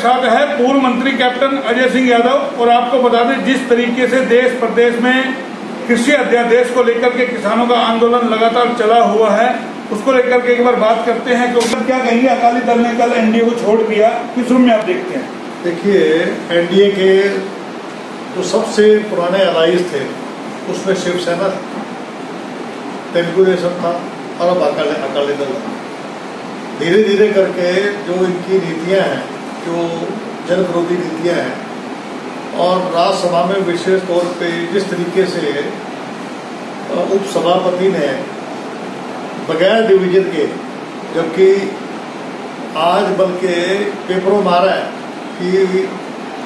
साथ है पूर्व मंत्री कैप्टन अजय सिंह यादव। और आपको बता दें, जिस तरीके से देश प्रदेश में कृषि अध्यादेश को लेकर के किसानों का आंदोलन लगातार चला हुआ है, उसको लेकर के एक बार बात करते हैं। क्योंकि क्या कहेंगे, अकाली दल ने कल एनडीए को छोड़ दिया, किस रूप में आप देखते हैं? देखिए, एनडीए के जो सबसे पुराने अलाइज थे उसमें शिवसेना, तेलुगु देशम था और अब अकाली दल था। धीरे धीरे करके जो इनकी नीतियां हैं, जो जन विरोधी नीतियां हैं, और राज्यसभा में विशेष तौर पे जिस तरीके से उपसभापति ने बगैर डिवीजन के, जबकि आज बल्कि पेपरों में आ रहा है कि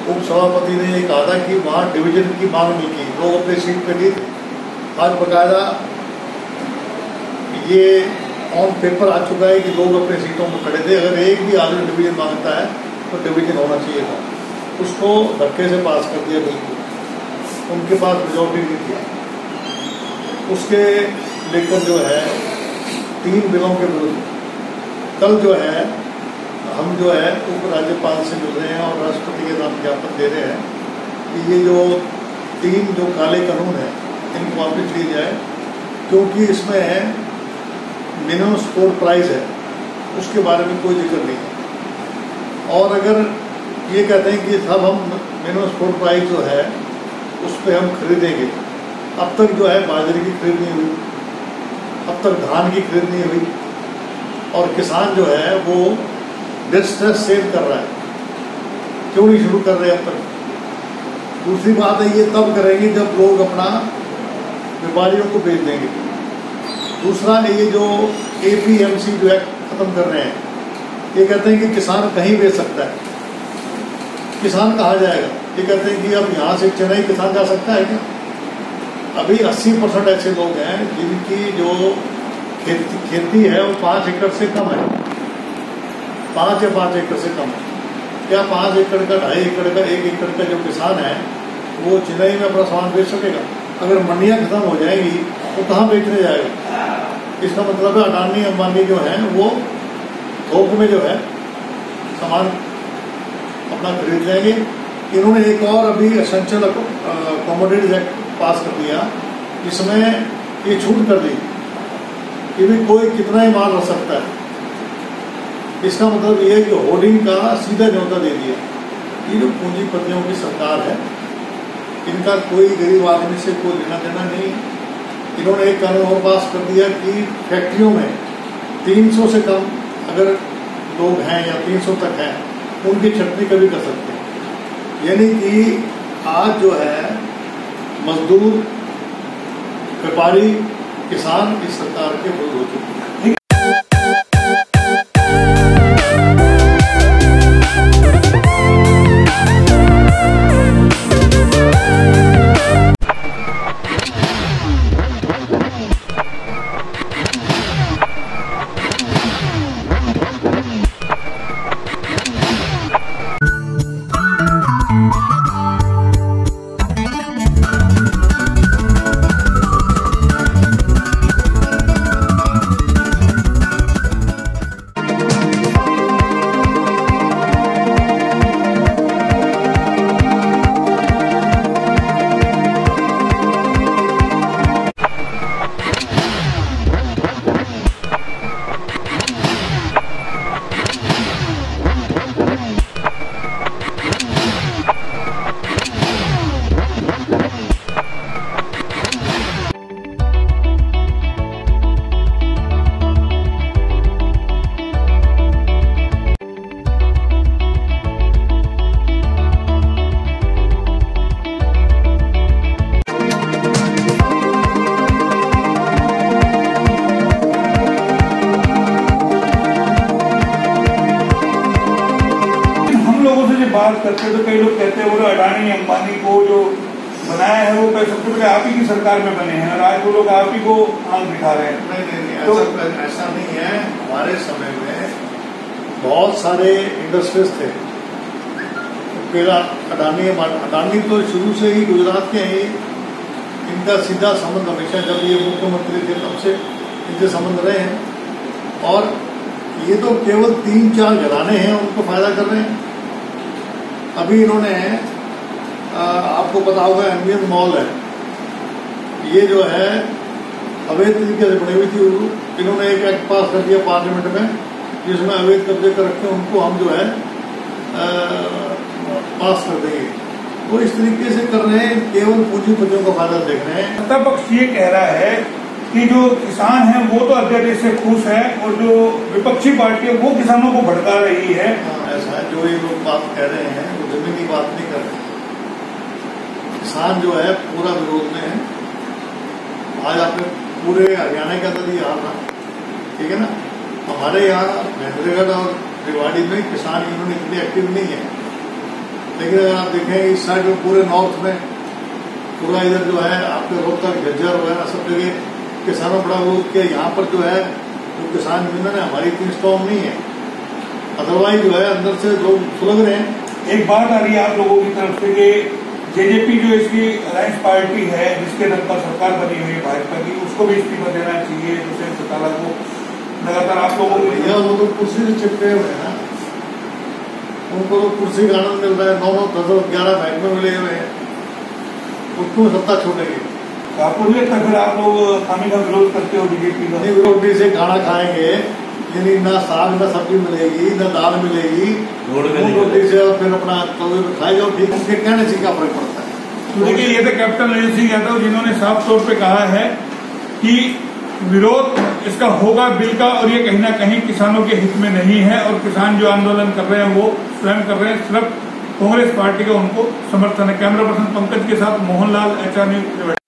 उपसभापति ने ये कहा था कि वहाँ डिवीजन की मांग नहीं की, लोग अपनी सीट पे नहीं थे। आज बकायदा ये ऑन पेपर आ चुका है कि लोग अपने सीटों में खड़े थे। अगर एक भी आदमी डिवीजन मांगता है तो डिवीजन होना चाहिए था, उसको धक्के से पास कर दिया। बिल्कुल उनके पास मेजॉरिटी नहीं थी। उसके लेकर जो है 3 बिलों के विरुद्ध कल जो है हम जो है उपराज्यपाल से मिल रहे हैं और राष्ट्रपति के नाम ज्ञापन दे रहे हैं कि ये जो 3 जो काले कानून हैं इनको वापस लिए जाए, क्योंकि इसमें मिनिमम सपोर्ट प्राइस है, उसके बारे में कोई जिक्र नहीं है। और अगर ये कहते हैं कि सब हम मिनिमम सपोर्ट प्राइस जो है उस पर हम खरीदेंगे, अब तक जो है बाजरे की खरीद नहीं हुई, अब तक धान की खरीद नहीं हुई, और किसान जो है वो डिस्ट्रेस सेल कर रहा है, क्यों नहीं शुरू कर रहे अब तक? दूसरी बात है, ये तब करेंगे जब लोग अपना व्यापारियों को बेच देंगे। दूसरा है ये जो APMC जो है खत्म कर रहे हैं, ये कहते हैं कि किसान कहीं बेच सकता है। किसान कहाँ जाएगा? ये कहते हैं कि अब यहाँ से चेन्नई किसान जा सकता है क्या? अभी 80% ऐसे लोग हैं जिनकी जो खेती है वो 5 एकड़ से कम है, 5 या 5 एकड़ से कम है। क्या 5 एकड़ का, 2.5 एकड़ का, 1 एकड़ का जो किसान है वो चेन्नई में अपना सामान बेच सकेगा? अगर मंडियाँ खत्म हो जाएंगी तो कहाँ बेचने जाएगा? इसका मतलब है अडानी अंबानी जो है वो थोक में जो है सामान अपना खरीद लेंगे। इन्होंने एक और अभी एसेंशियल कमोडिटीज एक्ट पास कर दिया, जिसमें ये छूट कर दी कि भी कोई कितना ही माल रख सकता है। इसका मतलब ये है कि होर्डिंग का सीधा न्योता दे दिया। ये जो पूंजीपतियों की सरकार है, इनका कोई गरीब आदमी से कोई लेना देना नहीं। इन्होंने एक कानून और पास कर दिया कि फैक्ट्रियों में 300 से कम अगर लोग हैं या 300 तक हैं, उनकी छटनी कभी कर सकते हैं। यानी कि आज जो है मजदूर, व्यापारी, किसान इस सरकार के विरुद्ध हो चुके हैं। बात करते हैं तो कई लोग कहते हैं वो अडानी अंबानी को जो बनाया है वो सबसे पहले आप ही की सरकार में बने हैं और आज वो लोग आप ही को आंख दिखा रहे हैं। नहीं, तो ऐसा नहीं है। हमारे समय में बहुत सारे इंडस्ट्रीज थे। पहला अडानी तो शुरू से ही गुजरात के हैं। इनका सीधा संबंध हमेशा जब ये मुख्यमंत्री थे तब से इनसे संबंध रहे हैं और ये तो केवल 3-4 घराने हैं उनको फायदा कर रहे हैं। अभी इन्होंने आपको पता होगा एम्बियंस मॉल है, ये जो है अवैध तरीके से बनी हुई थी। इन्होंने एक एक्ट पास कर दिया पार्लियामेंट में जिसमें अवैध कब्जे कर रखे उनको हम जो है पास कर देंगे। वो इस तरीके से कर रहे हैं, केवल पूंजीपतियों का फायदा देख रहे हैं। सत्ता पक्ष ये कह रहा है कि जो किसान है वो तो अध्यादेश से खुश है और जो विपक्षी पार्टी है वो किसानों को भड़का रही है। ऐसा है, जो ये लोग बात कह रहे हैं वो जमीनी बात नहीं कर रहे। किसान जो है पूरा विरोध में है। आज आपने पूरे हरियाणा के अंदर ये हाल था, ठीक है ना। हमारे यहाँ महेंद्रगढ़ और रेवाड़ी में किसान यूनियन इतनी एक्टिव नहीं है, लेकिन अगर आप देखें इस साइड में पूरे नॉर्थ में पूरा इधर जो है आपके रोहतक झज्जर वगैरह सब जगह किसानों बड़ा विरोध किया। यहाँ पर जो है जो किसान यूनियन है हमारी इतनी स्ट्रॉन्ग नहीं है, अदरवाइज जो है अंदर से लोग सुलग रहे हैं। एक बात आ रही है आप लोगों की तरफ से कि जेजेपी जो इसकी अलायंस पार्टी है जिसके दम पर सरकार बनी हुई है भाजपा की, उसको भी इस्तीफा देना चाहिए। दुष्यंत चौटाला को लगातार आप लोगों भैया वो तो कुर्सी से चिपके हुए हैं ना, उनको तो कुर्सी का आनंद मिल रहा है। 9 10 11 महकमे मिले हुए हैं, उसको सत्ता छोड़ेंगे। आपको नहीं लगता फिर आप लोग खामी का विरोध करते हो बीजेपी का? रोटी से खाना खाएंगे, यानी ना साग ना सब्जी मिलेगी ना दाल मिलेगी, रोटी से और फिर अपना तवे में खाए जाओ, ठीक। उनके कहने से क्या फर्क पड़ता है? तो देखिए ये थे कैप्टन अजय सिंह यादव जिन्होंने साफ तौर पे कहा है कि विरोध इसका होगा बिल का, और ये कहीं ना कहीं किसानों के हित में नहीं है। और किसान जो आंदोलन कर रहे हैं वो स्वयं कर रहे हैं, सिर्फ कांग्रेस पार्टी का उनको समर्थन है। कैमरा पर्सन पंकज के साथ मोहनलाल, HR न्यूज।